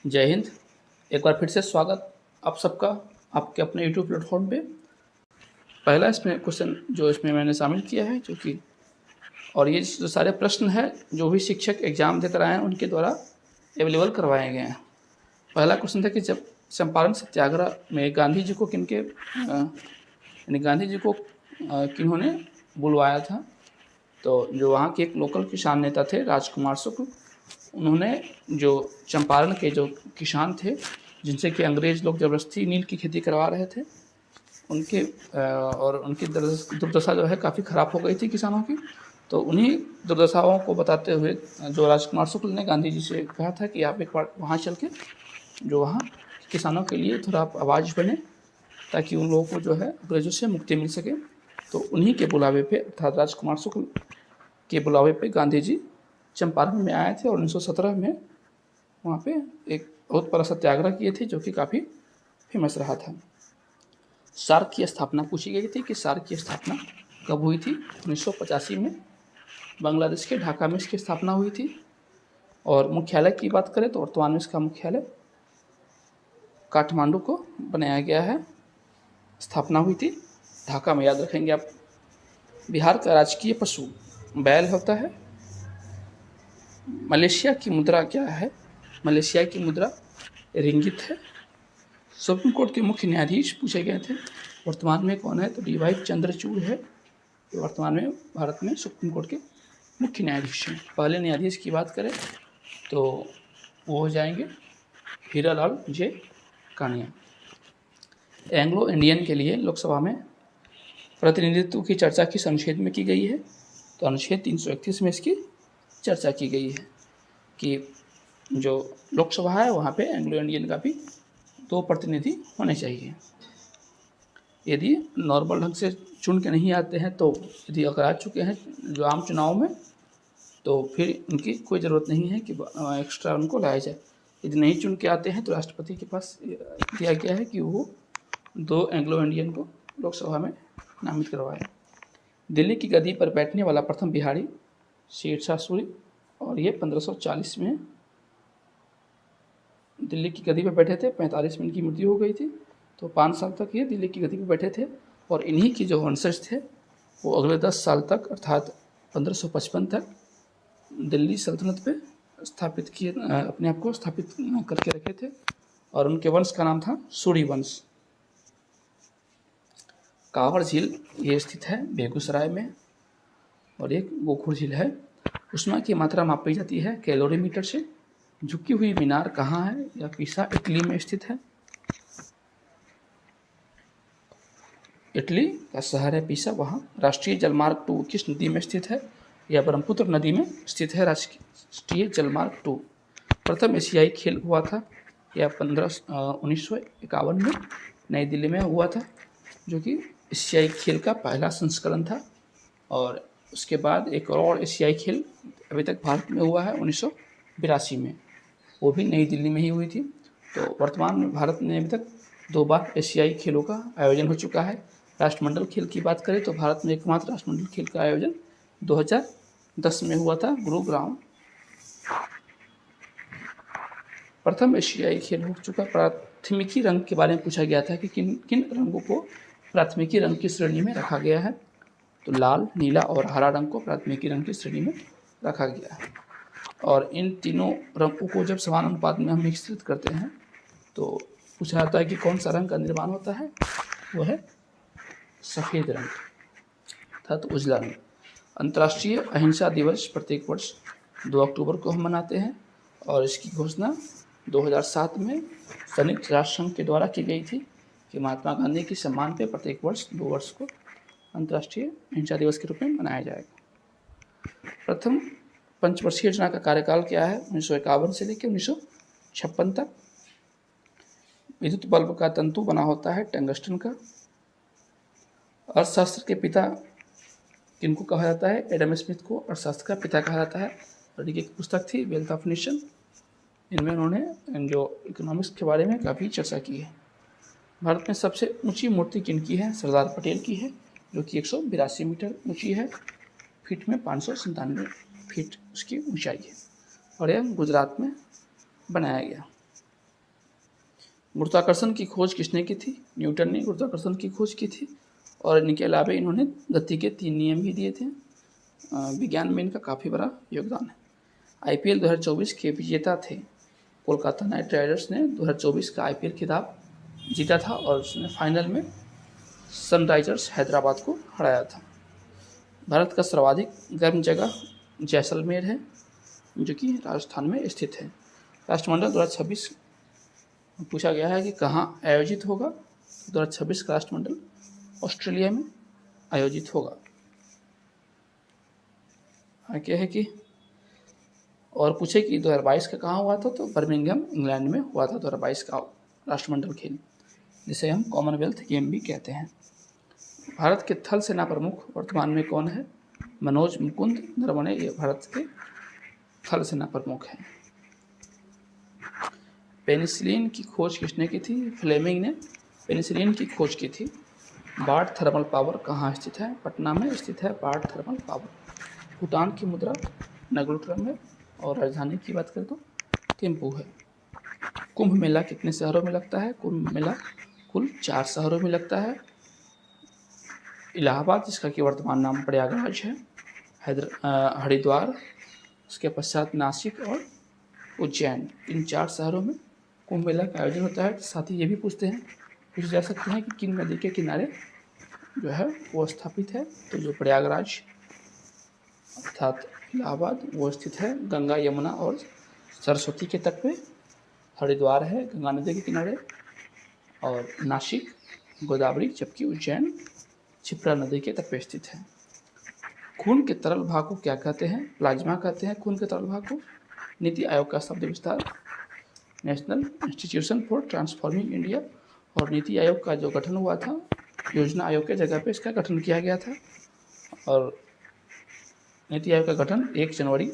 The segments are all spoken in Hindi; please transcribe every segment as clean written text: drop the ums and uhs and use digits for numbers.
जय हिंद। एक बार फिर से स्वागत आप सबका आपके अपने यूट्यूब प्लेटफॉर्म पे। पहला इसमें क्वेश्चन जो इसमें मैंने शामिल किया है जो कि और ये जो सारे प्रश्न हैं जो भी शिक्षक एग्जाम देकर आए हैं उनके द्वारा अवेलेबल करवाए गए हैं। पहला क्वेश्चन था कि जब चंपारण सत्याग्रह में गांधी जी को किन्होंने बुलवाया था। तो जो वहाँ के एक लोकल किसान नेता थे राजकुमार शुक्ल, उन्होंने जो चंपारण के जो किसान थे जिनसे कि अंग्रेज़ लोग ज़बरदस्ती नील की खेती करवा रहे थे, उनकी दुर्दशा जो है काफ़ी ख़राब हो गई थी किसानों की। तो उन्हीं दुर्दशाओं को बताते हुए जो राजकुमार शुक्ल ने गांधी जी से कहा था कि आप एक बार वहाँ चल के जो वहाँ किसानों के लिए थोड़ा आप आवाज़ बने ताकि उन लोगों को जो है अंग्रेज़ों से मुक्ति मिल सके। तो उन्हीं के बुलावे पे अर्थात राजकुमार शुक्ल के बुलावे पे गांधी जी चंपारण में आए थे और 1917 में वहाँ पे एक बहुत बड़ा सत्याग्रह किए थे जो कि काफ़ी फेमस रहा था। सार्क की स्थापना पूछी गई थी कि सार्क की स्थापना कब हुई थी। 1985 में बांग्लादेश के ढाका में इसकी स्थापना हुई थी। और मुख्यालय की बात करें तो वर्तमान में इसका मुख्यालय काठमांडू को बनाया गया है। स्थापना हुई थी ढाका में, याद रखेंगे आप। बिहार का राजकीय पशु बैल होता है। मलेशिया की मुद्रा क्या है? मलेशिया की मुद्रा रिंगित है। सुप्रीम कोर्ट के मुख्य न्यायाधीश पूछे गए थे वर्तमान में कौन है, तो डी.वाई. चंद्रचूड़ है जो वर्तमान में भारत में सुप्रीम कोर्ट के मुख्य न्यायाधीश हैं। पहले न्यायाधीश की बात करें तो वो हो जाएंगे हीरालाल जे कानिया। एंग्लो इंडियन के लिए लोकसभा में प्रतिनिधित्व की चर्चा किस अनुच्छेद में की गई है, तो अनुच्छेद 331 में इसकी चर्चा की गई है कि जो लोकसभा है वहाँ पे एंग्लो इंडियन का भी 2 प्रतिनिधि होने चाहिए। यदि नॉर्मल ढंग से चुन के नहीं आते हैं, तो यदि अगर आ चुके हैं जो आम चुनाव में, तो फिर उनकी कोई ज़रूरत नहीं है कि एक्स्ट्रा उनको लाया जाए। यदि नहीं चुन के आते हैं तो राष्ट्रपति के पास दिया गया है कि वो 2 एंग्लो इंडियन को लोकसभा में नामित करवाए। दिल्ली की गद्दी पर बैठने वाला प्रथम बिहारी शेरशाह सूरी, और ये 1540 में दिल्ली की गद्दी पर बैठे थे। 45 में इनकी मृत्यु हो गई थी। तो 5 साल तक ये दिल्ली की गद्दी पर बैठे थे और इन्हीं की जो वंशज थे वो अगले 10 साल तक अर्थात 1555 तक दिल्ली सल्तनत पे स्थापित किए, अपने आप को स्थापित करके रखे थे। और उनके वंश का नाम था सूरी वंश। कांवड़ झील ये स्थित है बेगूसराय में, और एक गोखुर झील है। ऊष्मा की मात्रा मापी जाती है कैलोरीमीटर से। झुकी हुई मीनार कहाँ है? यह पीसा इटली में स्थित है। इटली का शहर है पीसा। वहाँ राष्ट्रीय जलमार्ग 2 किस नदी में स्थित है? यह ब्रह्मपुत्र नदी में स्थित है राष्ट्रीय जलमार्ग 2। प्रथम एशियाई खेल हुआ था यह 1951 में नई दिल्ली में हुआ था, जो कि एशियाई खेल का पहला संस्करण था। और उसके बाद एक और एशियाई खेल अभी तक भारत में हुआ है 1982 में, वो भी नई दिल्ली में ही हुई थी। तो वर्तमान में भारत में अभी तक 2 बार एशियाई खेलों का आयोजन हो चुका है। राष्ट्रमंडल खेल की बात करें तो भारत में एकमात्र राष्ट्रमंडल खेल का आयोजन 2010 में हुआ था गुरुग्राम। प्रथम एशियाई खेल हो चुका। प्राथमिकी रंग के बारे में पूछा गया था कि किन किन रंगों को प्राथमिकी रंग की श्रेणी में रखा गया है, तो लाल, नीला और हरा रंग को प्राथमिकी रंग की श्रेणी में रखा गया है। और इन तीनों रंगों को जब समान अनुपात में हम मिश्रित करते हैं तो पूछा जाता है कि कौन सा रंग का निर्माण होता है, वो है सफ़ेद रंग अर्थात उजला रंग। अंतर्राष्ट्रीय अहिंसा दिवस प्रत्येक वर्ष 2 अक्टूबर को हम मनाते हैं, और इसकी घोषणा 2007 में संयुक्त राष्ट्र संघ के द्वारा की गई थी कि महात्मा गांधी के सम्मान पे प्रत्येक वर्ष 2 वर्ष को अंतर्राष्ट्रीय अहिंसा दिवस के रूप में मनाया जाएगा। प्रथम पंचवर्षीय योजना का कार्यकाल क्या है? 1951 से लेकर 1956 तक। विद्युत बल्ब का तंतु बना होता है टंगस्टन का। अर्थशास्त्र के पिता किनको कहा जाता है? एडम स्मिथ को अर्थशास्त्र का पिता कहा जाता है। और एक पुस्तक थी वेल्थ ऑफ नेशन, इनमें उन्होंने जो इकोनॉमिक्स के बारे में काफ़ी चर्चा की है। भारत में सबसे ऊंची मूर्ति किनकी है? सरदार पटेल की है, जो कि 182 मीटर ऊंची है। फीट में 597 फीट उसकी ऊंचाई है, और यह गुजरात में बनाया गया। गुरुत्वाकर्षण की खोज किसने की थी? न्यूटन ने गुरुत्वाकर्षण की खोज की थी। और इनके अलावा इन्होंने गति के 3 नियम भी दिए थे। विज्ञान में इनका काफ़ी बड़ा योगदान है। आईपीएल 2024 के विजेता थे। कोलकाता नाइट राइडर्स ने 2024 का आईपीएल खिताब जीता था और उसने फाइनल में सनराइजर्स हैदराबाद को हराया था। भारत का सर्वाधिक गर्म जगह जैसलमेर है, जो कि राजस्थान में स्थित है। राष्ट्रमंडल 2026 पूछा गया है कि कहाँ आयोजित होगा। 2026 का राष्ट्रमंडल ऑस्ट्रेलिया में आयोजित होगा। क्या है कि और पूछे कि 2022 का कहाँ हुआ था, तो बर्मिंघम इंग्लैंड में हुआ था 2022 का राष्ट्रमंडल खेल, जिसे हम कॉमनवेल्थ गेम भी कहते हैं। भारत के थल सेना प्रमुख वर्तमान में कौन है? मनोज मुकुंद नरवणे ये भारत के थल सेना प्रमुख हैं। पेनिसिलिन की खोज किसने की थी? फ्लेमिंग ने पेनिसिलिन की खोज की थी। बार्ट थर्मल पावर कहाँ स्थित है? पटना में स्थित है बार्ट थर्मल पावर। भूटान की मुद्रा नगरोटम है और राजधानी की बात करें तो थिम्पू है। कुंभ मेला कितने शहरों में लगता है? कुंभ मेला कुल 4 शहरों में लगता है। इलाहाबाद, जिसका कि वर्तमान नाम प्रयागराज है, हरिद्वार, उसके पश्चात नासिक और उज्जैन, इन 4 शहरों में कुंभ मेला का आयोजन होता है। साथ ही ये भी पूछे जा सकते हैं कि किन नदी के किनारे जो है वो स्थापित है, तो जो प्रयागराज अर्थात इलाहाबाद वो स्थित है गंगा यमुना और सरस्वती के तट पे। हरिद्वार है गंगा नदी के किनारे और नासिक गोदावरी, जबकि उज्जैन क्षिप्रा नदी के तट पे स्थित है। खून के तरल भाग को क्या कहते हैं? प्लाज्मा कहते हैं खून के तरल भाग को। नीति आयोग का शब्द विस्तार national institution for transforming India. और नीति आयोग का जो गठन हुआ था, योजना आयोग के जगह पे इसका गठन किया गया था। और नीति आयोग का गठन 1 जनवरी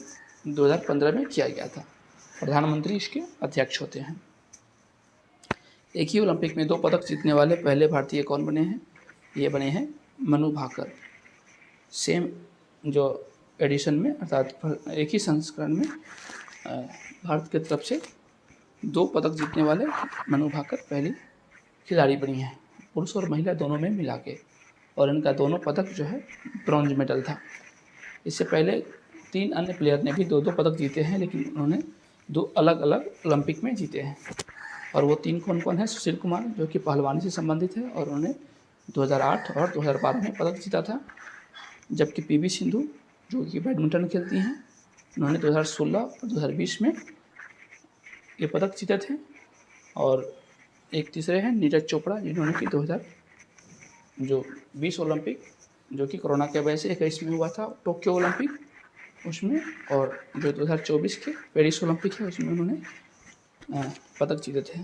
2015 में किया गया था। प्रधानमंत्री इसके अध्यक्ष होते हैं। एक ही ओलंपिक में 2 पदक जीतने वाले पहले भारतीय कौन बने हैं? ये बने हैं मनु भाकर। सेम जो एडिशन में अर्थात एक ही संस्करण में भारत की तरफ से 2 पदक जीतने वाले मनु भाकर पहली खिलाड़ी बनी हैं, पुरुष और महिला दोनों में मिला के। और इनका दोनों पदक जो है ब्रॉन्ज मेडल था। इससे पहले 3 अन्य प्लेयर ने भी 2-2 पदक जीते हैं, लेकिन उन्होंने 2 अलग अलग ओलंपिक में जीते हैं। और वो 3 कौन कौन है? सुशील कुमार, जो कि पहलवानी से संबंधित है और उन्होंने 2008 और 2012 में पदक जीता था। जबकि पीवी सिंधु, जो कि बैडमिंटन खेलती हैं, उन्होंने 2016 और 2020 में ये पदक जीते थे। और एक तीसरे हैं नीरज चोपड़ा, जिन्होंने कि 2020 ओलंपिक, जो कि कोरोना की वजह से 21 में हुआ था टोक्यो ओलंपिक, उसमें, और जो 2024 के पेरिस ओलंपिक है उसमें उन्होंने पदक जीते थे।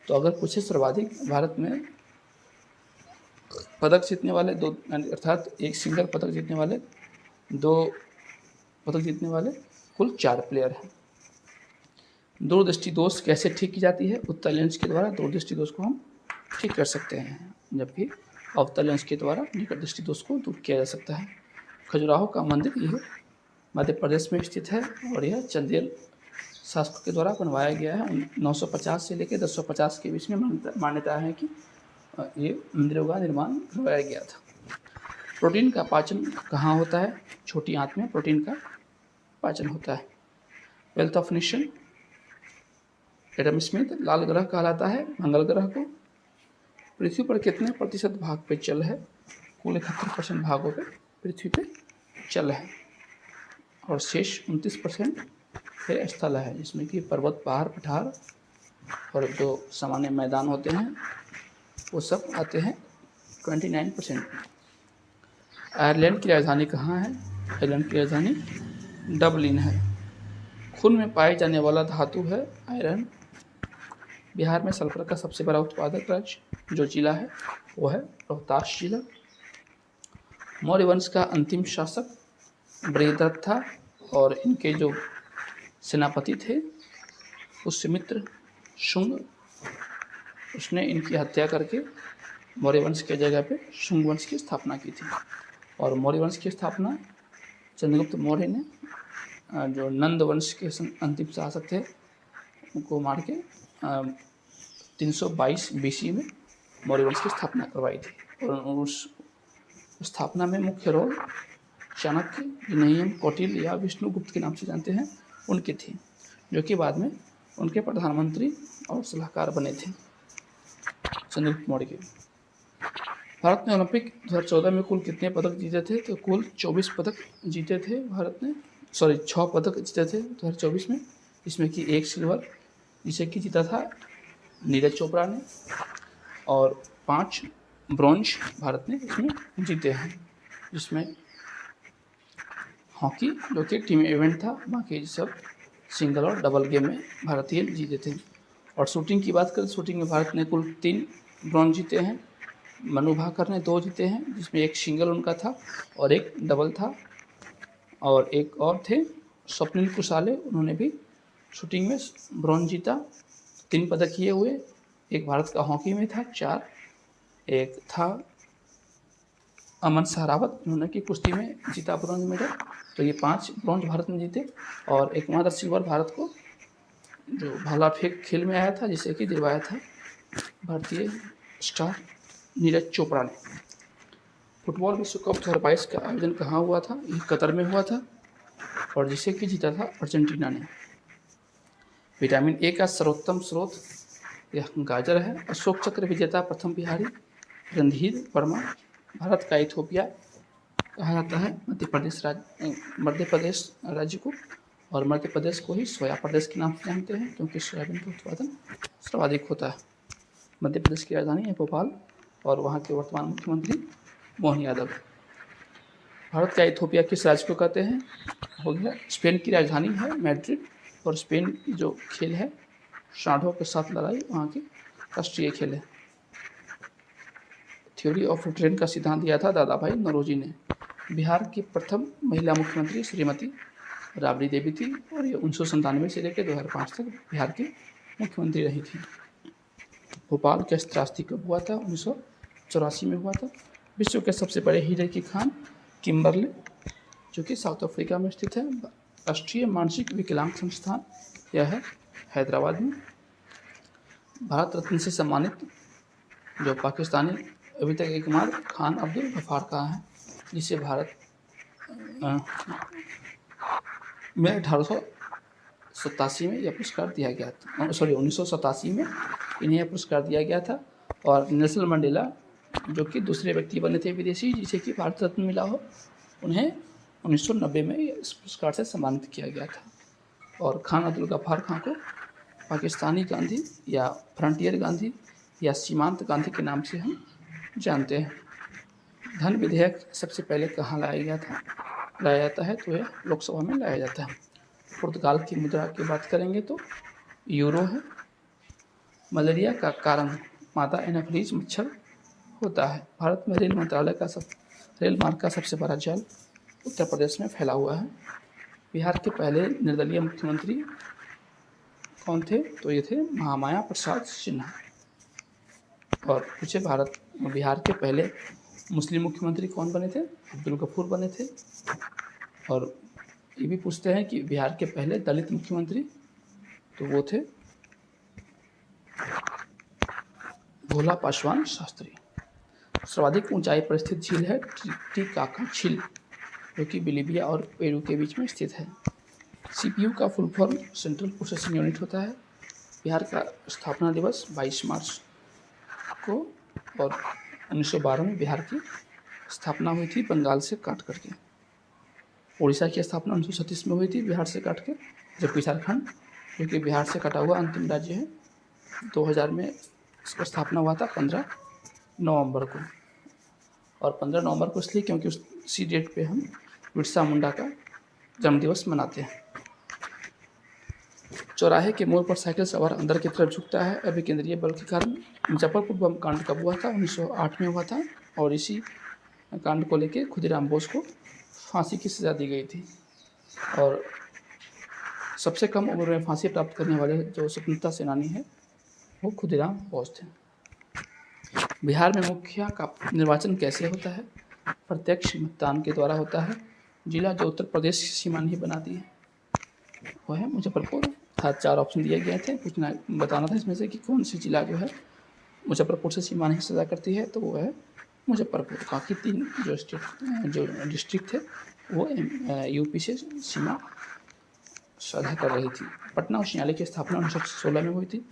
तो अगर पूछे सर्वाधिक भारत में पदक जीतने वाले 2 अर्थात एक सिंगल पदक जीतने वाले 2 पदक जीतने वाले कुल 4 प्लेयर हैं। दूरदृष्टि दोष कैसे ठीक की जाती है? उत्तल लेंस के द्वारा दूरदृष्टि दोष को हम ठीक कर सकते हैं, जबकि अवतल लेंस के द्वारा निकट दृष्टि दोष को दूर किया जा सकता है। खजुराहो का मंदिर यह मध्य प्रदेश में स्थित है और यह चंदेल शासकों के द्वारा बनवाया गया है। 950 से लेकर 1050 के बीच में मान्यता है कि ये मंदिरों का निर्माण करवाया गया था। प्रोटीन का पाचन कहाँ होता है? छोटी आंत में प्रोटीन का पाचन होता है। Wealth of nation Adam Smith लाल ग्रह कहलाता है मंगल ग्रह को। पृथ्वी पर कितने प्रतिशत भाग पे जल है? कुल 71% भागों पे पृथ्वी पे जल है और शेष 29% पे स्थल है, जिसमें कि पर्वत, पहाड़, पठार और जो सामान्य मैदान होते हैं वो सब आते हैं 29%। आयरलैंड की राजधानी कहाँ है? आयरलैंड की राजधानी डबलिन है। खून में पाए जाने वाला धातु है आयरन। बिहार में सल्फर का सबसे बड़ा उत्पादक राज्य जो जिला है वो है रोहतास जिला। मौर्य वंश का अंतिम शासक बृहद्रथ था और इनके जो सेनापति थे पुष्यमित्र शुंग, उसने इनकी हत्या करके मौर्य वंश के जगह पे शुंग वंश की स्थापना की थी। और मौर्य वंश की स्थापना चंद्रगुप्त मौर्य ने जो नंद वंश के अंतिम शासक थे उनको मार के 322 BC में मौर्य वंश की स्थापना करवाई थी। और उस स्थापना में मुख्य रोल चाणक्य, जिन्हें हम कौटिल्य या विष्णुगुप्त के नाम से जानते हैं, उनकी थी, जो कि बाद में उनके प्रधानमंत्री और सलाहकार बने थे चंद्रगुप्त मौर्य के। भारत ने ओलंपिक 2014 में कुल कितने पदक जीते थे? तो कुल 24 पदक जीते थे भारत ने, 6 पदक जीते थे 2024 में, इसमें कि 1 सिल्वर जिसे कि जीता था नीरज चोपड़ा ने, और 5 ब्रॉन्ज भारत ने इसमें जीते हैं, जिसमें हॉकी जो कि टीम इवेंट था, बाकी सब सिंगल और डबल गेम में भारतीय जीते थे। और शूटिंग की बात करें, शूटिंग में भारत ने कुल 3 ब्रॉन्ज जीते हैं, मनु भाकर ने 2 जीते हैं, जिसमें 1 सिंगल उनका था और 1 डबल था, और एक और थे स्वप्निल कुशाले, उन्होंने भी शूटिंग में ब्रॉन्ज जीता, 3 पदक किए हुए। एक भारत का हॉकी में था 4, एक था अमन सहरावत, उन्होंने की कुश्ती में जीता ब्रॉन्ज मेडल, तो ये 5 ब्रॉन्ज भारत ने जीते। और एकमात्र सिल्वर भारत को जो भाला फेंक खेल में आया था, जिसे कि दिलवाया था भारतीय स्टार नीरज चोपड़ा ने। फुटबॉल विश्व कप 2022 का आयोजन कहाँ हुआ था? ये कतर में हुआ था, और जिसे कि जीता था अर्जेंटीना ने। विटामिन ए का सर्वोत्तम स्रोत यह गाजर है। अशोक चक्र विजेता प्रथम बिहारी रणधीर वर्मा। भारत का इथोपिया कहा जाता है मध्य प्रदेश राज्य को, और मध्य प्रदेश को ही सोया प्रदेश के नाम से जानते हैं, क्योंकि सोयाबीन का उत्पादन सर्वाधिक होता है। मध्य प्रदेश की राजधानी है भोपाल, और वहाँ के वर्तमान मुख्यमंत्री मोहन यादव। भारत का इथोपिया किस राज्य को कहते हैं? हो गया, स्पेन की राजधानी है मैड्रिड, और स्पेन की जो खेल है सांडों के साथ लड़ाई, वहाँ की राष्ट्रीय खेल है। थ्योरी ऑफ ट्रेन का सिद्धांत दिया था दादा भाई नौरोजी ने। बिहार की प्रथम महिला मुख्यमंत्री श्रीमती राबड़ी देवी थी, और ये 1997 से लेकर 2005 तक बिहार की मुख्यमंत्री रही थी। भोपाल का त्रासदी कब हुआ था? 1984 में हुआ था। विश्व के सबसे बड़े हीरे की खान किम्बरले, जो कि साउथ अफ्रीका में स्थित है। राष्ट्रीय मानसिक विकलांग संस्थान यह है हैदराबाद में। भारत रत्न से सम्मानित जो पाकिस्तानी अभी तक एकमात्र खान अब्दुल गफ्फार का है, जिसे भारत में 1887 में यह पुरस्कार दिया गया था। 1987 में इन्हें यह पुरस्कार दिया गया था। और नेल्सन मंडेला, जो कि दूसरे व्यक्ति बने थे विदेशी जिसे कि भारत रत्न मिला हो, उन्हें 1990 में इस पुरस्कार से सम्मानित किया गया था। और खान अब्दुल गफ्फार खान को पाकिस्तानी गांधी या फ्रंटियर गांधी या सीमांत गांधी के नाम से हम जानते हैं। धन विधेयक सबसे पहले कहाँ लाया जाता है? तो यह लोकसभा में लाया जाता है। पुर्तगाल की मुद्रा की बात करेंगे तो यूरो है। मलेरिया का कारण मादा एनाफिलीज मच्छर होता है। भारत में रेल मार्ग का सबसे बड़ा जाल उत्तर प्रदेश में फैला हुआ है। बिहार के पहले निर्दलीय मुख्यमंत्री कौन थे? तो ये थे महामाया प्रसाद सिन्हा। और पूछे बिहार के पहले मुस्लिम मुख्यमंत्री कौन बने थे? अब्दुल गफूर बने थे। और ये भी पूछते हैं कि बिहार के पहले दलित मुख्यमंत्री, तो वो थे भोला पासवान शास्त्री। सर्वाधिक ऊंचाई पर स्थित झील है टिटिकाका झील, जो कि बोलिविया और पेरू के बीच में स्थित है। CPU का full form central processing unit होता है। बिहार का स्थापना दिवस 22 मार्च को, और 1912 में बिहार की स्थापना हुई थी बंगाल से काट करके। उड़ीसा की स्थापना 1936 में हुई थी बिहार से काट के, जबकि झारखंड जो कि बिहार से कटा हुआ अंतिम राज्य है, 2000 में इसका स्थापना हुआ था 15 नवंबर को। और 15 नवंबर को इसलिए क्योंकि उसी डेट पे हम बिरसा मुंडा का जन्मदिवस मनाते हैं। चौराहे के मोड़ पर साइकिल सवार अंदर की तरफ झुकता है अभिकेंद्रीय बल के कारण। मुजफ्फरपुर बम कांड कब हुआ था? 1908 में हुआ था, और इसी कांड को लेकर खुदीराम बोस को फांसी की सज़ा दी गई थी। और सबसे कम उम्र में फांसी प्राप्त करने वाले जो स्वतंत्रता सेनानी है वो खुदीराम बोस थे। बिहार में मुखिया का निर्वाचन कैसे होता है? प्रत्यक्ष मतदान के द्वारा होता है। जिला जो उत्तर प्रदेश की सीमा नहीं बनाती है वो है मुजफ्फरपुर, था, 4 ऑप्शन दिए गए थे, पूछना बताना था इसमें से कि कौन सी जिला जो है मुजफ्फरपुर से सीमा नहीं सजा करती है, तो वो है मुजफ्फरपुर। बाकी 3 जो डिस्ट्रिक्ट थे वो यूपी से सीमा साझा कर रही थी। पटना उच्च न्यायालय की स्थापना 1916 में हुई थी।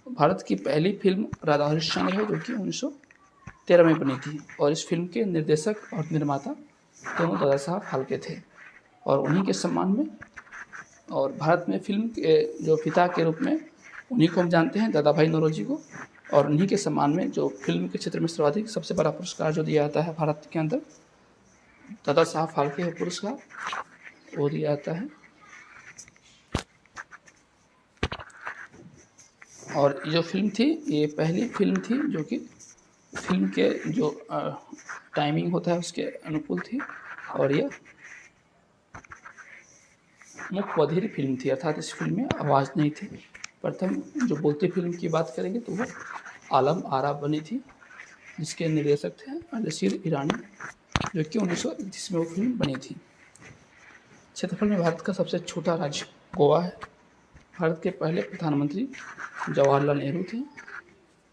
भारत की पहली फिल्म राधा हरिश्चंद्र है, जो कि 1913 में बनी थी, और इस फिल्म के निर्देशक और निर्माता दोनों दादा साहब फाल्के थे। और उन्हीं के सम्मान में और भारत में फिल्म के जो पिता के रूप में उन्हीं को हम जानते हैं, दादा भाई नौरोजी को। और उन्हीं के सम्मान में जो फिल्म के क्षेत्र में सर्वाधिक सबसे बड़ा पुरस्कार जो दिया जाता है भारत के अंदर, दादा साहब फाल्के पुरस्कार, वो दिया जाता है। और जो फिल्म थी, ये पहली फिल्म थी जो कि फिल्म के जो टाइमिंग होता है उसके अनुकूल थी, और ये मुख बधिर फिल्म थी, अर्थात इस फिल्म में आवाज़ नहीं थी। प्रथम जो बोलती फिल्म की बात करेंगे तो वो आलम आरा बनी थी, जिसके निर्देशक थे नसीर ईरानी, जो कि 1931 में वो फिल्म बनी थी। क्षेत्रफल में भारत का सबसे छोटा राज्य गोवा है। भारत के पहले प्रधानमंत्री जवाहरलाल नेहरू थे।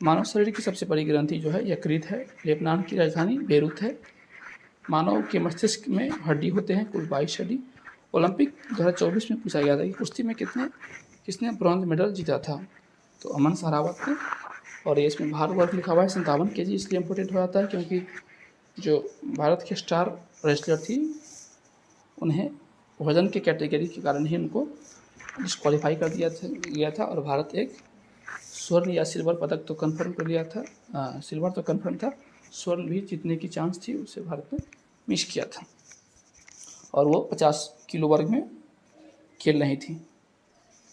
मानव शरीर की सबसे बड़ी ग्रंथि जो है यकृत है। लेबनान की राजधानी बेरूत है। मानव के मस्तिष्क में हड्डी होते हैं, कुल 22 हड्डी। ओलंपिक 2024 में पूछा गया था कि कुश्ती में किसने ब्रॉन्ज मेडल जीता था, तो अमन सहरावत ने। और ये इसमें भार वर्ग लिखा हुआ है 57 kg, इसलिए इम्पोर्टेंट हो जाता है क्योंकि जो भारत की स्टार रेसलर थी उन्हें वजन के कैटेगरी के कारण ही उनको डिस्क्वालीफाई कर गया था, और भारत एक स्वर्ण या सिल्वर पदक तो कंफर्म कर लिया था, सिल्वर तो कंफर्म था, स्वर्ण भी जीतने की चांस थी, उसे भारत ने मिस किया था। और वो 50 किलो वर्ग में खेल रही थी,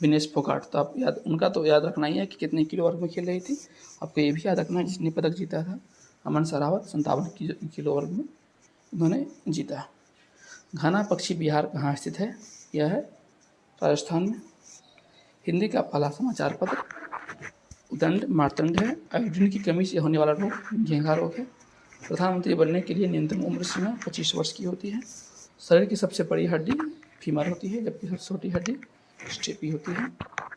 विनेश फोगाट। तो आप उनका तो याद रखना ही है कि कितने किलो वर्ग में खेल रही थी। आपको ये भी याद रखना है जिसने पदक जीता था, अमन सहरावत 57 किलो वर्ग में उन्होंने जीता। घाना पक्षी विहार कहाँ स्थित है? यह है राजस्थान में। हिंदी का पहला समाचार पत्र उदंड मार्तंड है। आयोडीन की कमी से होने वाला रोग घेंघा रोग है। प्रधानमंत्री बनने के लिए न्यूनतम उम्र सीमा 25 वर्ष की होती है। शरीर की सबसे बड़ी हड्डी फीमर होती है, जबकि सबसे छोटी हड्डी स्टेपी होती है।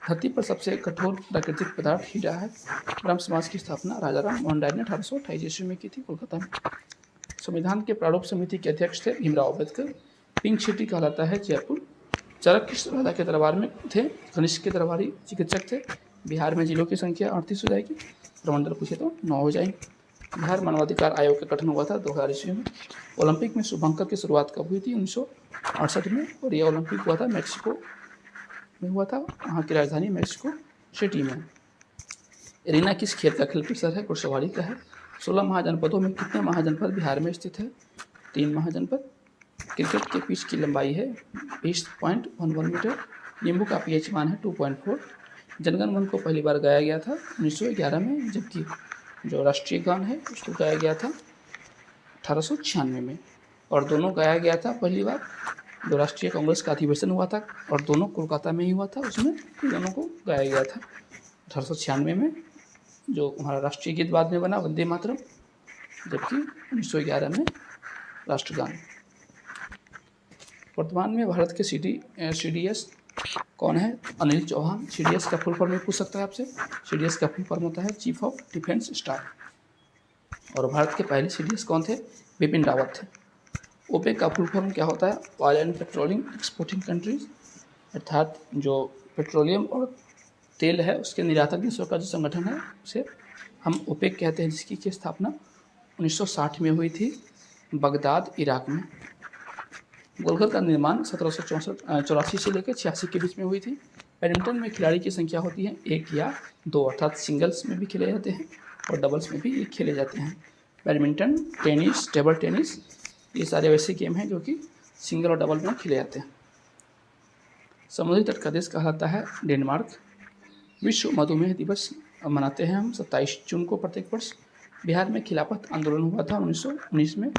धरती पर सबसे कठोर प्राकृतिक पदार्थ हीरा है। ब्रह्म समाज की स्थापना राजा राम मोहन राय ने 1828 ईस्वी में की थी, कोलकाता में। संविधान के प्रारूप समिति के अध्यक्ष थे भीमराव अम्बेडकर। पिंक सिटी कहलाता है जयपुर। चाणक्य राजा के दरबार में थे। कनिष्क के दरबारी चिकित्सक थे। बिहार में जिलों की संख्या 38 हो जाएगी। प्रमंडल पूछे तो 9 हो जाएंगे। बिहार मानवाधिकार आयोग का गठन हुआ था 2000 ईस्वी में। ओलंपिक में शुभंकर की शुरुआत कब हुई थी? 1968 में, और यह ओलंपिक हुआ था मैक्सिको में हुआ था, वहाँ की राजधानी मैक्सिको सिटी में। एरिना किस खेल का खेल परिसर है? घुड़सवारी का है। 16 महाजनपदों में कितने महाजनपद बिहार में स्थित है? 3 महाजनपद। क्रिकेट के पिच की लंबाई है 20.11 मीटर। नींबू का pH मान है 2.4। जनगण मन को पहली बार गाया गया था 1911 में, जबकि जो राष्ट्रीय गान है उसको गाया गया था 1896 में। और दोनों गाया गया था पहली बार जो राष्ट्रीय कांग्रेस का अधिवेशन हुआ था, और दोनों कोलकाता में ही हुआ था, उसमें दोनों को गाया गया था 1896 में। जो हमारा राष्ट्रीय गीत बाद में बना वंदे मातरम, जबकि 1911 में राष्ट्रगान। वर्तमान में भारत के CDS कौन है? अनिल चौहान। CDS का फुल फॉर्म में पूछ सकता है आपसे। CDS का फुल फॉर्म होता है चीफ ऑफ डिफेंस स्टाफ। और भारत के पहले CDS कौन थे? बिपिन रावत थे। ओपेक का फुल फॉर्म क्या होता है? Oil and petroleum exporting countries, अर्थात जो पेट्रोलियम और तेल है उसके निर्यातक देशों का जो संगठन है उसे हम ओपेक कहते हैं, जिसकी स्थापना 1960 में हुई थी बगदाद, इराक में। गोलघर का निर्माण 1784 से लेकर 86 के बीच में हुई थी। बैडमिंटन में खिलाड़ी की संख्या होती है 1 या 2, अर्थात सिंगल्स में भी खेले जाते हैं और डबल्स में भी खेले जाते हैं। बैडमिंटन, टेनिस, टेबल टेनिस, ये सारे वैसे गेम हैं जो कि सिंगल और डबल में खेले जाते हैं। समुद्री तट का देश कहलाता है डेनमार्क। विश्व मधुमेह दिवस मनाते हैं हम 27 जून को प्रत्येक वर्ष। बिहार में खिलाफत आंदोलन हुआ था 1919 में।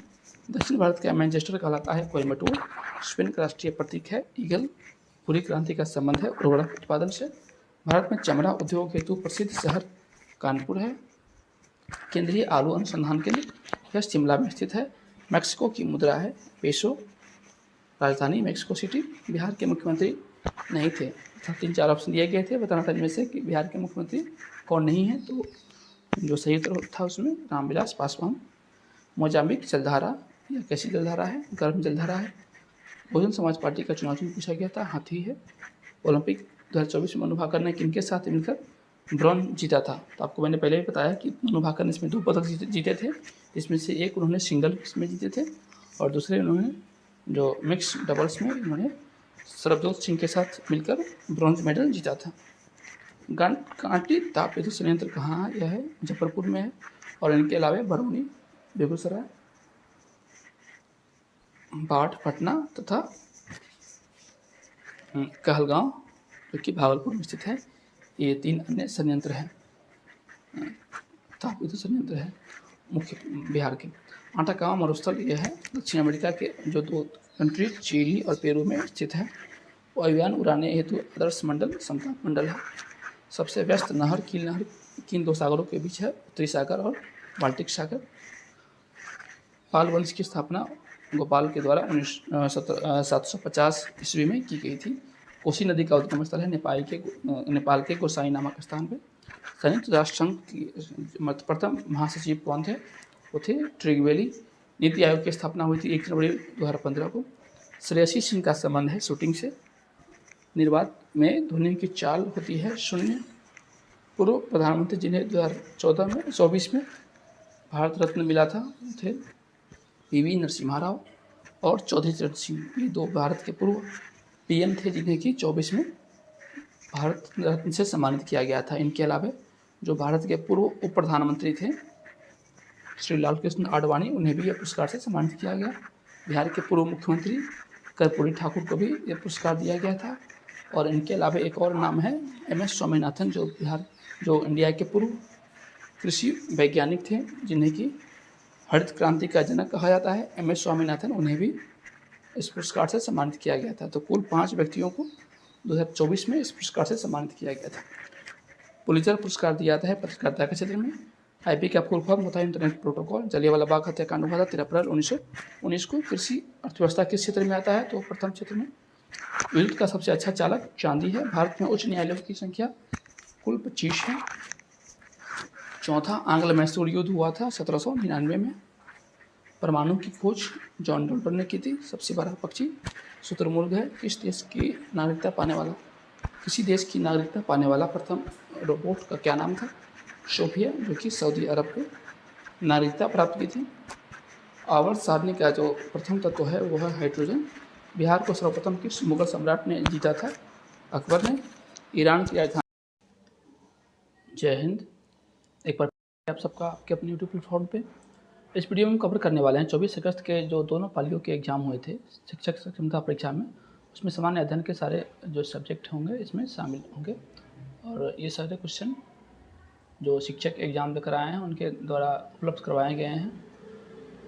दक्षिण भारत का मैनचेस्टर कहलाता है कोयम्बटूर। स्पेन का राष्ट्रीय प्रतीक है ईगल। पूरी क्रांति का संबंध है उर्वरक उत्पादन से। भारत में चमड़ा उद्योग हेतु प्रसिद्ध शहर कानपुर है। केंद्रीय आलू अनुसंधान केंद्र यह शिमला में स्थित है। मैक्सिको की मुद्रा है पेसो। राजधानी मैक्सिको सिटी। बिहार के मुख्यमंत्री नहीं थे तथा 3-4 ऑप्शन दिए गए थे, बताना था इनमें से कि बिहार के मुख्यमंत्री कौन नहीं है। तो जो सही उत्तर था उसमें रामविलास पासवान। मोजाम्बिक जलधारा, यह कैसी जलधारा है? गर्म जलधारा है। बहुजन समाज पार्टी का चुनाव चिन्ह पूछा गया था, हाथी है। ओलंपिक 2024 में मनु भाकर ने किनके साथ मिलकर ब्रॉन्ज जीता था? तो आपको मैंने पहले भी बताया कि मनु भाकर ने इसमें 2 पदक जीते थे, जिसमें से एक उन्होंने सिंगल्स में जीते थे और दूसरे उन्होंने जो मिक्स डबल्स में उन्होंने सरबजोत सिंह के साथ मिलकर ब्रॉन्ज मेडल जीता था। कांटी तापविद्युत संयंत्र कहाँ है? यह है मुजफ्फरपुर में है। और इनके अलावा बरौनी, बेगूसराय, बाढ़, पटना तथा कहलगांव जो कि भागलपुर में स्थित है। ये 3 अन्य संयंत्र हैं, तापविद्युत संयंत्र है मुख्य बिहार के। आटाकामा मरुस्थल यह है दक्षिण अमेरिका के जो 2 कंट्री चिली और पेरू में स्थित है। वायुयान उड़ाने हेतु आदर्श मंडल समताप मंडल है। सबसे व्यस्त नहर कील नहर किन 2 सागरों के बीच है? उत्तरी सागर और बाल्टिक सागर। पाल वंश की स्थापना गोपाल के द्वारा 750 ईस्वी में की गई थी। कोसी नदी का उद्गम स्थल है नेपाल के गोसाई नामक स्थान पर। संयुक्त राष्ट्र संघ की प्रथम महासचिव कौन थे? वो थे ट्रिगवेली। नीति आयोग की स्थापना हुई थी 1 जनवरी 2015 को। श्रेयसी सिंह का संबंध है शूटिंग से। निर्वात में धोनी की चाल होती है 0। पूर्व प्रधानमंत्री जिन्हें 2024 में भारत रत्न मिला था थे पीवी नरसिम्हा राव और चौधरी चरण सिंह। ये 2 भारत के पूर्व पीएम थे जिन्हें कि 24 में भारत रत्न से सम्मानित किया गया था। इनके अलावा जो भारत के पूर्व उप प्रधानमंत्री थे श्री लाल कृष्ण आडवाणी, उन्हें भी यह पुरस्कार से सम्मानित किया गया। बिहार के पूर्व मुख्यमंत्री कर्पूरी ठाकुर को भी यह पुरस्कार दिया गया था। और इनके अलावा एक और नाम है MS स्वामीनाथन, जो इंडिया के पूर्व कृषि वैज्ञानिक थे जिन्हें कि हरित क्रांति का जनक कहा जाता है। MS स्वामीनाथन, उन्हें भी इस पुरस्कार से सम्मानित किया गया था। तो कुल 5 व्यक्तियों को 2024 में इस पुरस्कार से सम्मानित किया गया था। पुलित्जर पुरस्कार दिया जाता है पत्रकारिता के क्षेत्र में। IP का फुल फॉर्म होता है इंटरनेट प्रोटोकॉल। जलियांवाला बाग हत्याकांड हुआ था 13 अप्रैल 1919 को। कृषि अर्थव्यवस्था किस क्षेत्र में आता है? तो प्रथम क्षेत्र में। विद्युत का सबसे अच्छा चालक चांदी है। भारत में उच्च न्यायालयों की संख्या कुल 25 है। चौथा आंग्ल मैसूर युद्ध हुआ था 1799 में। परमाणु की खोज जॉन डाल्टन ने की थी। सबसे बड़ा पक्षी शुतुरमुर्ग है। किसी देश की नागरिकता पाने वाला प्रथम रोबोट का क्या नाम था? सोफिया, जो कि सऊदी अरब को नागरिकता प्राप्त की थी। आवर्त सारणी का जो प्रथम तत्व है वो है हाइड्रोजन। बिहार को सर्वप्रथम किस मुगल सम्राट ने जीता था? अकबर ने। ईरान की राजधानी। जय हिंद। एक बार आप सबका आपके अपने यूट्यूब प्लेटफॉर्म पे इस वीडियो में हम कवर करने वाले हैं 24 अगस्त के जो दोनों पालियों के एग्जाम हुए थे शिक्षक सक्षमता परीक्षा में। उसमें सामान्य अध्ययन के सारे जो सब्जेक्ट होंगे इसमें शामिल होंगे और ये सारे क्वेश्चन जो शिक्षक एग्ज़ाम देकर आए हैं उनके द्वारा उपलब्ध करवाए गए हैं।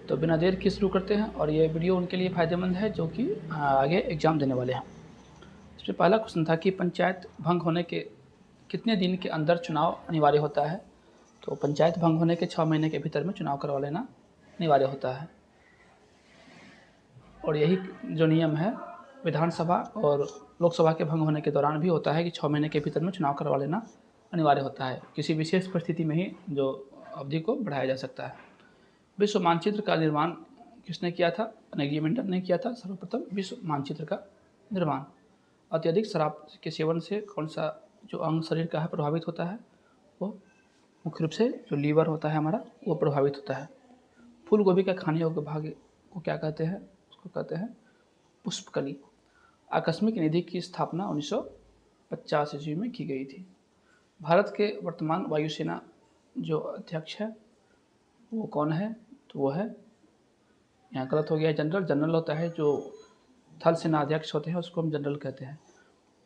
तो बिना देर के शुरू करते हैं और ये वीडियो उनके लिए फ़ायदेमंद है जो कि आगे एग्ज़ाम देने वाले हैं। इसमें पहला क्वेश्चन था कि पंचायत भंग होने के कितने दिन के अंदर चुनाव अनिवार्य होता है? तो पंचायत भंग होने के 6 महीने के भीतर में चुनाव करवा लेना अनिवार्य होता है। और यही जो नियम है विधानसभा और लोकसभा के भंग होने के दौरान भी होता है कि 6 महीने के भीतर में चुनाव करवा लेना अनिवार्य होता है। किसी विशेष परिस्थिति में ही जो अवधि को बढ़ाया जा सकता है। विश्व मानचित्र का निर्माण किसने किया था? कार्नेगी मेंडल ने किया था सर्वप्रथम विश्व मानचित्र का निर्माण। अत्यधिक शराब के सेवन से कौन सा जो अंग शरीर का है प्रभावित होता है? वो मुख्य रूप से जो लीवर होता है हमारा वो प्रभावित होता है। फूल गोभी का खाने योग्य भाग को क्या कहते हैं? उसको कहते हैं पुष्पकली। आकस्मिक निधि की स्थापना 1950 ईस्वी में की गई थी। भारत के वर्तमान वायुसेना जो अध्यक्ष है वो कौन है? तो वो है, यहाँ गलत हो गया, जनरल होता है। जो थल सेना अध्यक्ष होते हैं उसको हम जनरल कहते हैं।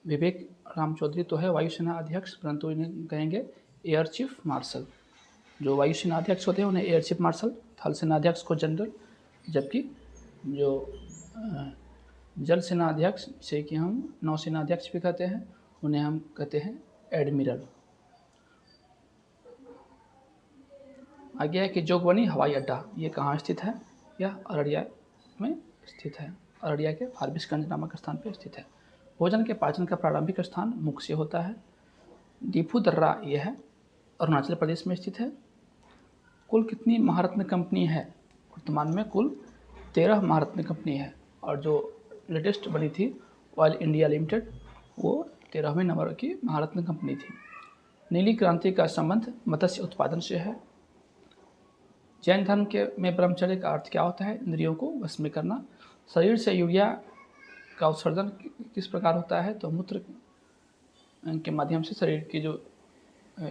विवेक राम चौधरी तो है वायुसेना अध्यक्ष, परंतु इन्हें कहेंगे एयर चीफ मार्शल। जो वायुसेना अध्यक्ष होते हैं उन्हें एयर चीफ मार्शल, थल सेना अध्यक्ष को जनरल, जबकि जो जल सेना अध्यक्ष जिसे कि हम नौसेना अध्यक्ष भी कहते हैं उन्हें हम कहते हैं एडमिरल। आगे है कि जोगबनी हवाई अड्डा ये कहाँ स्थित है? यह अररिया में स्थित है। अररिया के फारबिसगंज नामक स्थान पर स्थित है। भोजन के पाचन का प्रारंभिक स्थान मुख से होता है। दीफू दर्रा यह है अरुणाचल प्रदेश में स्थित है। कुल कितनी महारत्न कंपनी है? वर्तमान में कुल 13 महारत्न कंपनी है और जो लेटेस्ट बनी थी ऑयल इंडिया लिमिटेड वो 13वें नंबर की महारत्न कंपनी थी। नीली क्रांति का संबंध मत्स्य उत्पादन से है। जैन धर्म के में ब्रह्मचर्य का अर्थ क्या होता है? इंद्रियों को वश में करना। शरीर से यूरिया का उत्सर्जन किस प्रकार होता है? तो मूत्र के माध्यम से शरीर की जो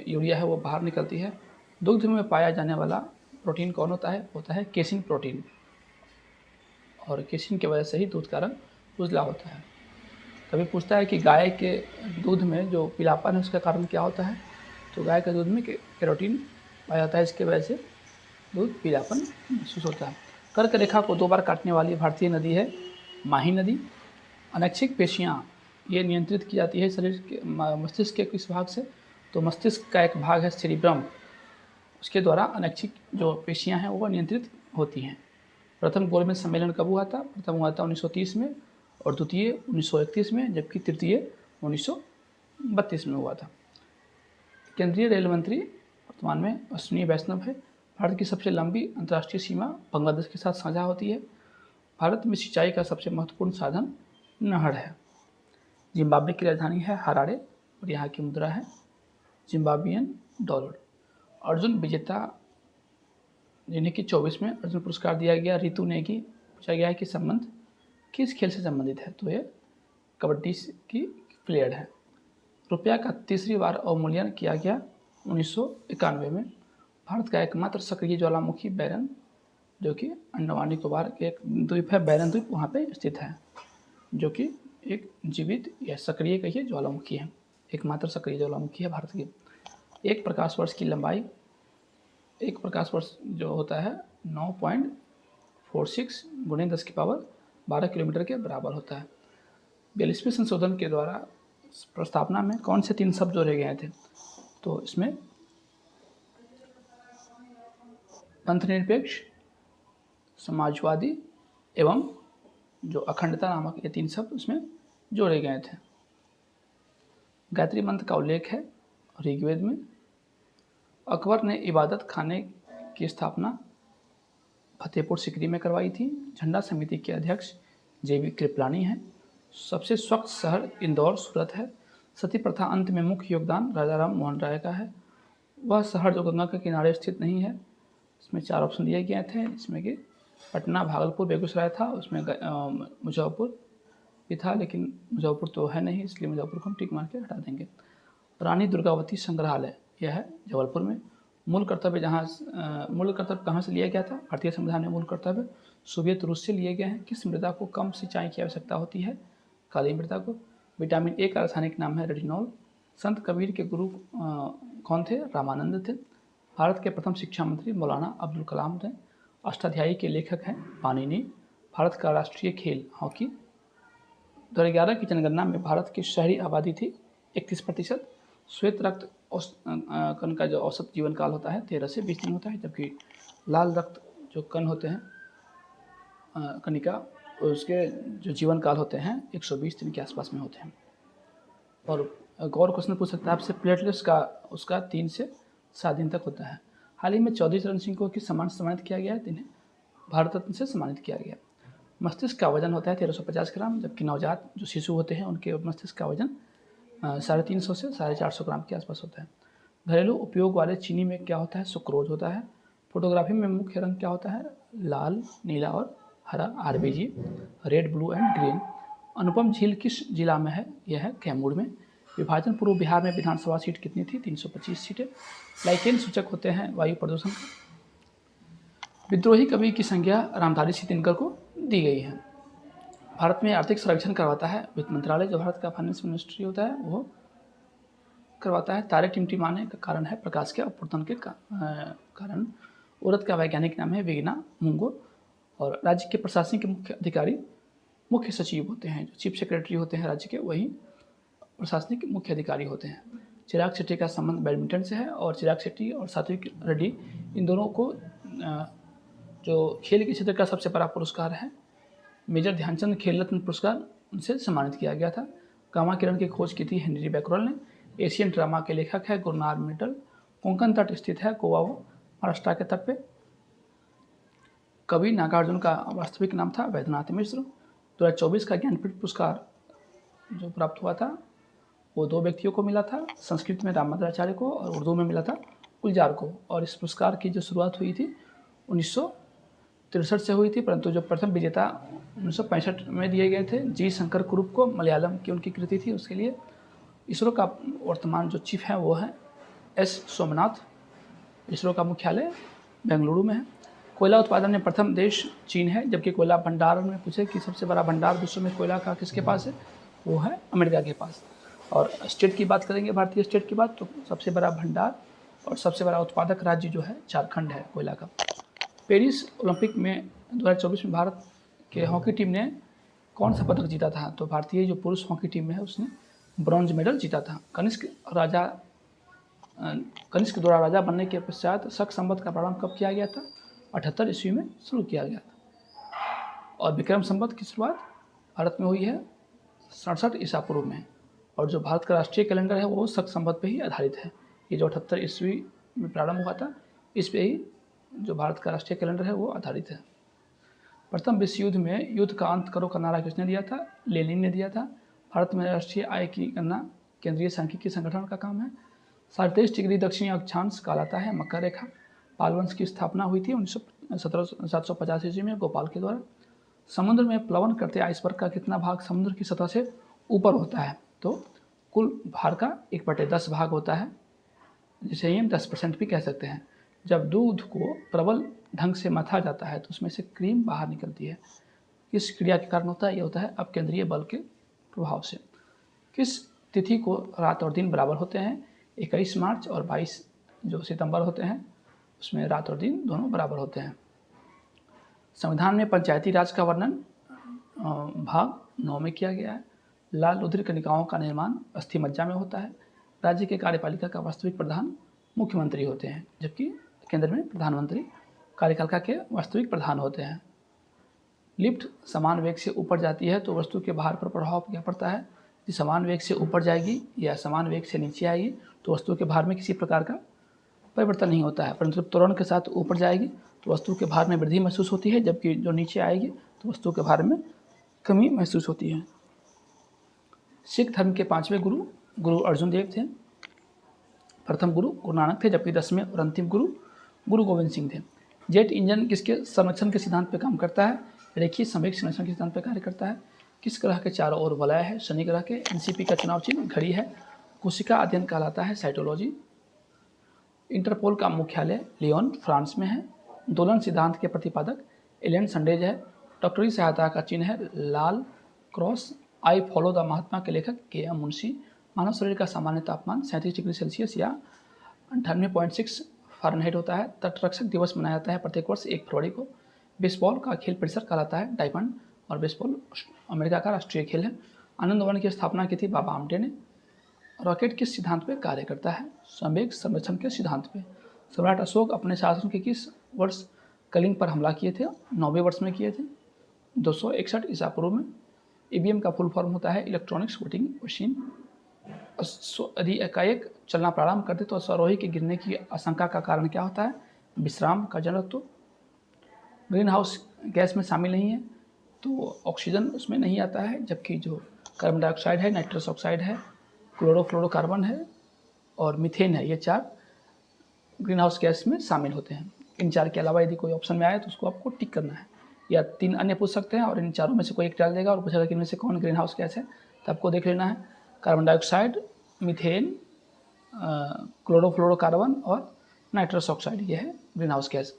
यूरिया है वो बाहर निकलती है। दुग्ध में पाया जाने वाला प्रोटीन कौन होता है? होता है केसिन प्रोटीन, और केसिन की वजह से ही दूध का रंग उजला होता है। कभी पूछता है कि गाय के दूध में जो पीलापन है उसका कारण क्या होता है? तो गाय के दूध में कैरोटीन पाया जाता है, इसके वजह से दूध पीलापन महसूस होता है। कर्क रेखा को 2 बार काटने वाली भारतीय नदी है माही नदी। अनैच्छिक पेशियाँ ये नियंत्रित की जाती है शरीर के मस्तिष्क के किस भाग से? तो मस्तिष्क का एक भाग है सेरिब्रम, उसके द्वारा अनैच्छिक जो पेशियाँ हैं वो नियंत्रित होती हैं। प्रथम गोलमेज सम्मेलन कब हुआ था? प्रथम हुआ था 1930 में और द्वितीय 1931 में, जबकि तृतीय 1932 में हुआ था। केंद्रीय रेल मंत्री वर्तमान में अश्विनी वैष्णव है। भारत की सबसे लंबी अंतर्राष्ट्रीय सीमा बांग्लादेश के साथ साझा होती है। भारत में सिंचाई का सबसे महत्वपूर्ण साधन नहर है। जिम्बाब्वे की राजधानी है हरारे और यहाँ की मुद्रा है जिम्बाब्वियन डॉलर। अर्जुन विजेता जिन्हें कि 24 में अर्जुन पुरस्कार दिया गया रितु नेगी, पूछा गया है कि संबंध किस खेल से संबंधित है? तो ये कबड्डी की प्लेयर है। रुपया का तीसरी बार अवमूल्यन किया गया 1991 में। भारत का एकमात्र सक्रिय ज्वालामुखी बैरन जो कि अंडमान निकोबार के एक द्वीप है बैरन द्वीप, वहाँ पे स्थित है, जो कि एक जीवित या सक्रिय कहिए ज्वालामुखी है, एकमात्र सक्रिय ज्वालामुखी है भारत की। एक प्रकाश वर्ष की लंबाई, एक प्रकाश वर्ष जो होता है 9.46 गुणे 10 की पावर 12 किलोमीटर के बराबर होता है। 42वें संशोधन के द्वारा प्रस्तावना में कौन से 3 शब्द जोड़े गए थे? तो इसमें पंथनिरपेक्ष, समाजवादी एवं जो अखंडता नामक ये 3 शब्द उसमें जोड़े गए थे। गायत्री मंत्र का उल्लेख है ऋग्वेद में। अकबर ने इबादत खाने की स्थापना फतेहपुर सिकरी में करवाई थी। झंडा समिति के अध्यक्ष जेबी कृपलानी हैं। सबसे स्वच्छ शहर इंदौर सूरत है। सती प्रथा अंत में मुख्य योगदान राजा राम मोहन राय का है। वह शहर जो गंगा के किनारे स्थित नहीं है। इसमें 4 ऑप्शन दिए गए थे, इसमें कि पटना, भागलपुर, बेगूसराय था, उसमें मुजफ्फरपुर भी था, लेकिन मुजफ्फरपुर तो है नहीं, इसलिए मुजफ्फरपुर को हम टिक मार के हटा देंगे। रानी दुर्गावती संग्रहालय यह है जबलपुर में। मूल कर्तव्य कहाँ से लिया गया था? भारतीय संविधान में मूल कर्तव्य सोवियत रूस से लिए गए हैं। किस मृदा को कम सिंचाई की आवश्यकता होती है? काली मृदा को। विटामिन ए का रासायनिक नाम है रेटिनॉल। संत कबीर के गुरु कौन थे? रामानंद थे। भारत के प्रथम शिक्षा मंत्री मौलाना अब्दुल कलाम थे। अष्टाध्यायी के लेखक हैं पाणिनि। भारत का राष्ट्रीय खेल हॉकी। 2011 की जनगणना में भारत की शहरी आबादी थी 31%। श्वेत रक्त कण का जो औसत जीवन काल होता है 13 से 20 दिन होता है, जबकि लाल रक्त जो कण होते हैं कणिका उसके जो जीवन काल होते हैं 120 दिन के आसपास में होते हैं। और गौर क्वेश्चन पूछ सकता है आपसे, प्लेटलेट्स का उसका 3 से 7 दिन तक होता है। हाल ही में चौधरी चरण सिंह को किस सम्मान से सम्मानित किया गया है? जिन्हें भारत रत्न से सम्मानित किया गया। मस्तिष्क का वजन होता है 1350 ग्राम, जबकि नवजात जो शिशु होते हैं उनके मस्तिष्क का वजन 350 से 450 ग्राम के आसपास होता है। घरेलू उपयोग वाले चीनी में क्या होता है? सुक्रोज होता है। फोटोग्राफी में मुख्य रंग क्या होता है? लाल, नीला और हरा, RBG, red, blue and green. Anupam झील किस जिला में है? यह है कैमूर में। विभाजन पूर्व बिहार में विधानसभा सीट कितनी थी? 325 सीटें। लाइकेन सूचक होते हैं वायु प्रदूषण। विद्रोही कवि की संज्ञा रामधारी सिंह दिनकर को दी गई है। भारत में आर्थिक सर्वेक्षण करवाता है वित्त मंत्रालय, जो भारत का फाइनेंस मिनिस्ट्री होता है वो करवाता है। तारे टिमटिमाने का कारण है प्रकाश के अपवर्तन के कारण। उड़द का वैज्ञानिक नाम है विग्ना मुंगो। और राज्य के प्रशासनिक मुख्य अधिकारी मुख्य सचिव होते हैं, जो चीफ सेक्रेटरी होते हैं राज्य के, वही प्रशासनिक मुख्य अधिकारी होते हैं। चिराग शेट्टी का संबंध बैडमिंटन से है और चिराग शेट्टी और सात्विक रेड्डी इन दोनों को जो खेल के क्षेत्र का सबसे बड़ा पुरस्कार है मेजर ध्यानचंद खेल रत्न पुरस्कार, उनसे सम्मानित किया गया था। गामा किरण की खोज की थी हेनरी बैकरल ने। एशियन ड्रामा के लेखक है गुरनार मिटल। कोंकण तट स्थित है गोवा वो महाराष्ट्र के तट पे। कवि नागार्जुन का वास्तविक नाम था वैद्यनाथ मिश्र। 2024 का ज्ञानपीठ पुरस्कार जो प्राप्त हुआ था वो 2 व्यक्तियों को मिला था, संस्कृत में रामभद्राचार्य को और उर्दू में मिला था गुलजार को। और इस पुरस्कार की जो शुरुआत हुई थी 1963 से हुई थी, परंतु जो प्रथम विजेता 1965 में दिए गए थे जी शंकर कुरुप को, मलयालम की उनकी कृति थी उसके लिए। इसरो का वर्तमान जो चीफ है वो है एस सोमनाथ। इसरो का मुख्यालय बेंगलुरु में है। कोयला उत्पादन में प्रथम देश चीन है, जबकि कोयला भंडारण में पूछे कि सबसे बड़ा भंडार विश्व में कोयला का किसके पास है, वो है अमेरिका के पास। और स्टेट की बात करेंगे, भारतीय स्टेट की बात, तो सबसे बड़ा भंडार और सबसे बड़ा उत्पादक राज्य जो है झारखंड है कोयला का। पेरिस ओलंपिक में 2024 में भारत के हॉकी टीम ने कौन सा पदक जीता था, तो भारतीय जो पुरुष हॉकी टीम है उसने ब्रॉन्ज मेडल जीता था। कनिष्क द्वारा राजा बनने के पश्चात शक संवत का प्रारंभ कब किया गया था, 78 ईस्वी में शुरू किया गया था। और विक्रम संवत की शुरुआत भारत में हुई है 67 ईसा पूर्व में। और जो भारत का राष्ट्रीय कैलेंडर है वो शक संवत पर ही आधारित है। ये जो 78 ईस्वी में प्रारंभ हुआ था इस पे ही जो भारत का राष्ट्रीय कैलेंडर है वो आधारित है। प्रथम विश्व युद्ध में युद्ध का अंत करो का नारा किसने दिया था, लेनिन ने दिया था। भारत में राष्ट्रीय आय की गणना केंद्रीय सांख्यिकी संगठन का काम है। 23.5 डिग्री दक्षिणी अक्षांश कहलाता है मकर रेखा। पाल वंश की स्थापना हुई थी 750 ईस्वी में गोपाल के द्वारा। समुद्र में प्लवन करते आइसबर्ग का कितना भाग समुद्र की सतह से ऊपर होता है, तो कुल भार का 1/10 भाग होता है, जिसे हम 10% भी कह सकते हैं। जब दूध को प्रबल ढंग से मथा जाता है तो उसमें से क्रीम बाहर निकलती है। किस क्रिया के कारण होता है, ये होता है अपकेंद्रीय बल के प्रभाव से। किस तिथि को रात और दिन बराबर होते हैं, 21 मार्च और 22 जो सितंबर होते हैं उसमें रात और दिन दोनों बराबर होते हैं। संविधान में पंचायती राज का वर्णन भाग 9 में किया गया है। लाल रुधिर कणिकाओं का निर्माण अस्थिमज्जा में होता है। राज्य के कार्यपालिका का वास्तविक प्रधान मुख्यमंत्री होते हैं, जबकि केंद्र में प्रधानमंत्री कार्यपालिका के वास्तविक प्रधान होते हैं। लिफ्ट समान वेग से ऊपर जाती है तो वस्तु के भार पर प्रभाव क्या पड़ता है, यदि समान वेग से ऊपर जाएगी या समान वेग से नीचे आएगी तो वस्तु के भार में किसी प्रकार का परिवर्तन नहीं होता है, परंतु जब त्वरण के साथ ऊपर जाएगी तो वस्तु के भार में वृद्धि महसूस होती है, जबकि जो नीचे आएगी तो वस्तु के भार में कमी महसूस होती है। सिख धर्म के 5वें गुरु गुरु अर्जुन देव थे। प्रथम गुरु गुरु नानक थे, जबकि 10वें और अंतिम गुरु गुरु गोविंद सिंह थे। जेट इंजन किसके संरक्षण के सिद्धांत पर काम करता है, रेखीय संवेग संरक्षण के सिद्धांत पर कार्य करता है। किस ग्रह के चारों ओर वलय है, शनि ग्रह के। एनसीपी का चुनाव चिन्ह घड़ी है। कोशिका अध्ययन कहलाता है साइटोलॉजी। इंटरपोल का मुख्यालय लियोन फ्रांस में है। दोलन सिद्धांत के प्रतिपादक एलन संडेज है। डॉक्टरी सहायता का चिन्ह है लाल क्रॉस। आई फॉलो द महात्मा के लेखक के.एम. मुंशी। मानव शरीर का सामान्य तापमान 37 डिग्री सेल्सियस या 98.6 फ़ारेनहाइट होता है। तटरक्षक दिवस मनाया जाता है प्रत्येक वर्ष 1 फरवरी को। बेसबॉल का खेल परिसर कहलाता है डायमंड, और बेसबॉल अमेरिका का राष्ट्रीय खेल है। आनंद वन की स्थापना की थी बाबा आमटे ने। रॉकेट किस सिद्धांत पर कार्य करता है, संवेग संरक्षण के सिद्धांत पे। सम्राट अशोक अपने शासन के किस वर्ष कलिंग पर हमला किए थे, 9वें वर्ष में किए थे 261 ईसा पूर्व में। ईवीएम का फुल फॉर्म होता है इलेक्ट्रॉनिक्स वोटिंग मशीन। यदि एकाएक चलना प्रारंभ करते तो अश्वारोही के गिरने की आशंका का कारण क्या होता है, विश्राम का जड़त्व। ग्रीन हाउस गैस में शामिल नहीं है तो ऑक्सीजन उसमें नहीं आता है, जबकि जो कार्बन डाइऑक्साइड है, नाइट्रस ऑक्साइड है, क्लोरोफ्लोरोकार्बन है और मीथेन है, ये 4 ग्रीन हाउस गैस में शामिल होते हैं। इन 4 के अलावा यदि कोई ऑप्शन में आए तो उसको आपको टिक करना है, या 3 अन्य पूछ सकते हैं और इन चारों में से कोई एक डाल देगा और पूछेगा कि इनमें से कौन ग्रीन हाउस गैस है, तो आपको देख लेना है कार्बन डाइऑक्साइड, मीथेन, क्लोरोफ्लोरोकार्बन और नाइट्रस ऑक्साइड, ये है ग्रीन हाउस गैस।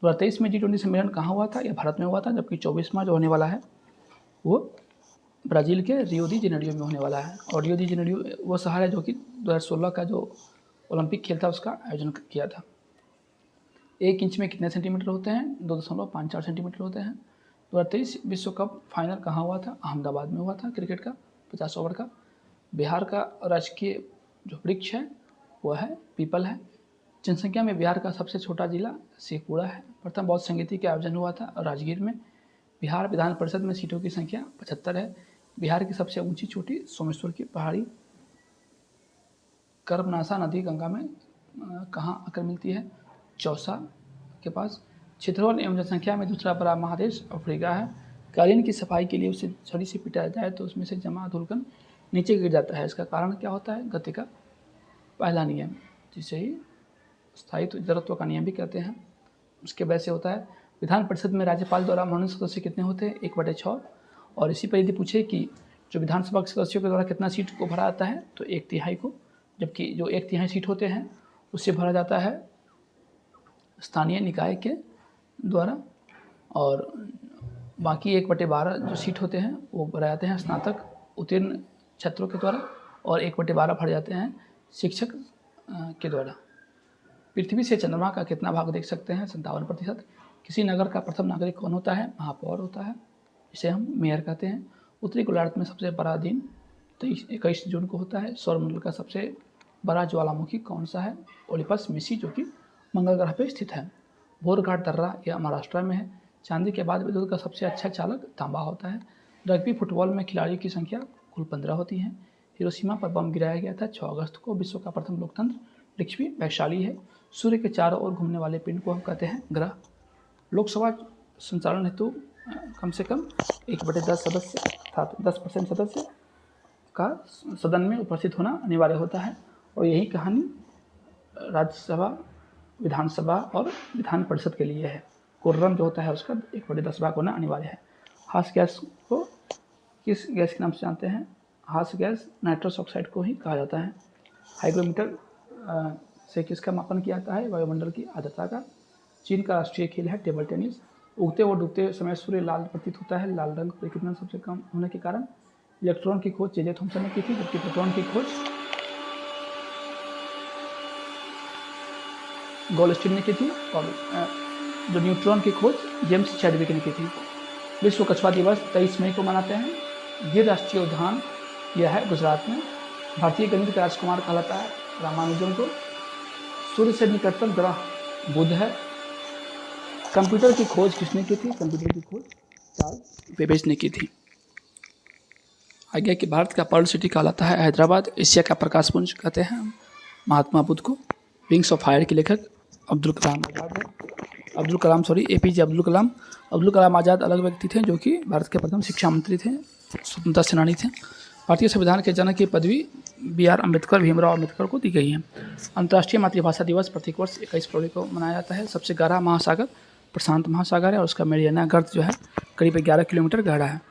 2023 में G20 सम्मेलन कहाँ हुआ था, यह भारत में हुआ था, जबकि 24वां जो होने वाला है वो ब्राज़ील के रियो दी जेनेरियो में होने वाला है। और रियो दी जेनेरियो वो शहर है जो कि 2016 का जो ओलंपिक खेल था उसका आयोजन किया था। 1 इंच में कितने सेंटीमीटर होते हैं, 2.54 सेंटीमीटर होते हैं। 2023 विश्व कप फाइनल कहाँ हुआ था, अहमदाबाद में हुआ था क्रिकेट का 50 ओवर का। बिहार का राजकीय जो वृक्ष है वह है पीपल है। जनसंख्या में बिहार का सबसे छोटा जिला शेखपुरा है। प्रथम बौद्ध संगीति का आयोजन हुआ था राजगीर में। बिहार विधान परिषद में सीटों की संख्या 75 है। बिहार की सबसे ऊंची चोटी सोमेश्वर की पहाड़ी। कर्बनाशा नदी गंगा में कहाँ आकर मिलती है? चौसा के पास। क्षेत्रफल एवं जनसंख्या में दूसरा बड़ा महादेश अफ्रीका है। कालीन की सफाई के लिए उसे छड़ी से पीटा जाए तो उसमें से जमा धूलकण नीचे गिर जाता है, इसका कारण क्या होता है? गति का पहला नियम, जिसे ही स्थायित्व जड़त्व का नियम भी कहते हैं। उसके वजह से होता है। विधान परिषद में राज्यपाल द्वारा मनोनीत सदस्य कितने होते हैं? 1/6। और इसी पर यदि पूछे कि जो विधानसभा के सदस्यों के द्वारा कितना सीट को भरा जाता है, तो 1/3 को, जबकि जो 1/3 सीट होते हैं उससे भरा जाता है स्थानीय निकाय के द्वारा, और बाकी 1/12 जो सीट होते हैं वो भरे जाते हैं स्नातक उत्तीर्ण छात्रों के द्वारा, और 1/12 भरे जाते हैं शिक्षक के द्वारा। पृथ्वी से चंद्रमा का कितना भाग देख सकते हैं? 57%। किसी नगर का प्रथम नागरिक कौन होता है? महापौर होता है, इसे हम मेयर कहते हैं। उत्तरी गोलार्ध में सबसे बड़ा दिन 21 जून को होता है। सौरमंडल का सबसे बड़ा ज्वालामुखी कौन सा है? ओलिपस मिसी, जो कि मंगल ग्रह पर स्थित है। भोरघाट दर्रा यह महाराष्ट्र में है। चांदी के बाद विद्युत का सबसे अच्छा चालक तांबा होता है। रग्बी फुटबॉल में खिलाड़ियों की संख्या कुल 15 होती है। हिरोशिमा पर बम गिराया गया था 6 अगस्त को। विश्व का प्रथम लोकतंत्र लिच्छवी वैशाली है। सूर्य के चारों ओर घूमने वाले पिंड को हम कहते हैं ग्रह। लोकसभा संचालन हेतु कम से कम 1/10 सदस्य अर्थात 10% सदस्य का सदन में उपस्थित होना अनिवार्य होता है। और यही कहानी राज्यसभा, विधानसभा और विधान परिषद के लिए है। कोरम जो होता है उसका 1/10 भाग होना अनिवार्य है। हास गैस को किस गैस के नाम से जानते हैं? हास गैस नाइट्रस ऑक्साइड को ही कहा जाता है। हाइग्रोमीटर से किसका मापन किया जाता है? वायुमंडल की आर्द्रता का। चीन का राष्ट्रीय खेल है टेबल टेनिस। उगते और डूबते समय सूर्य लाल प्रतीत होता है, लाल रंग परिक्रमा सबसे कम होने के कारण। इलेक्ट्रॉन की खोज जे थॉमसन ने की थी, जबकि प्रोटॉन की खोज गोल्डस्टीन ने की थी, और जो न्यूट्रॉन की खोज जेम्स चैडविक ने की थी। विश्व कछुआ दिवस 23 मई को मनाते हैं। गिर राष्ट्रीय उद्यान यह है गुजरात में। भारतीय गणित का राजकुमार कहलाता है रामानुजन को। सूर्य से निकटतम ग्रह बुध है। कंप्यूटर की खोज किसने की थी? कंप्यूटर की खोज चार्ल्स बेबेज ने की थी। आगे कि भारत का पर्ल सिटी कहलाता है हैदराबाद। एशिया का प्रकाश पुंज कहते हैं महात्मा बुद्ध को। विंग्स ऑफ फायर के लेखक अब्दुल कलाम आज़ाद है। APJ अब्दुल कलाम। अब्दुल कलाम आज़ाद अलग व्यक्ति थे जो कि भारत के प्रथम शिक्षा मंत्री थे, स्वतंत्रता सेनानी थे। भारतीय संविधान के जनक की पदवी BR अम्बेडकर, भीमराव अम्बेडकर को दी गई है। अंतर्राष्ट्रीय मातृभाषा दिवस प्रत्येक वर्ष 21 फरवरी को मनाया जाता है। सबसे गहरा महासागर प्रशांत महासागर है, और उसका मेरियाना गर्त जो है करीब 11 किलोमीटर गहरा है।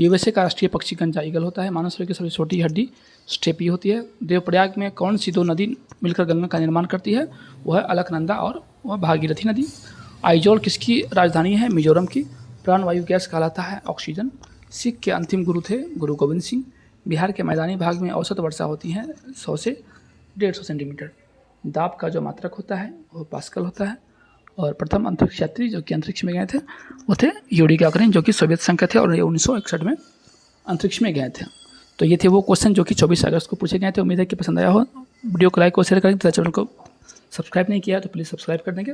USA का राष्ट्रीय पक्षी गंजा ईगल होता है। मानव शरीर की सबसे छोटी हड्डी स्टेपी होती है। देवप्रयाग में कौन सी 2 नदी मिलकर गंगा का निर्माण करती है? वह है अलकनंदा और वह भागीरथी नदी। आइजोल किसकी राजधानी है? मिजोरम की। प्राणवायु गैस कहलाता है ऑक्सीजन। सिख के अंतिम गुरु थे गुरु गोविंद सिंह। बिहार के मैदानी भाग में औसत वर्षा होती है 100 से 150 सेंटीमीटर। दाब का जो मात्रक होता है वो पास्कल होता है। और प्रथम अंतरिक्ष यात्री जो कि अंतरिक्ष में गए थे वो थे यूरी गागरिन, जो कि सोवियत संघ के थे, और ये 1961 में अंतरिक्ष में गए थे। तो ये थे वो क्वेश्चन जो कि 24 अगस्त को पूछे गए थे। उम्मीद है कि पसंद आया हो। वीडियो को लाइक और शेयर करें। चैनल को सब्सक्राइब नहीं किया तो प्लीज़ सब्सक्राइब कर देंगे।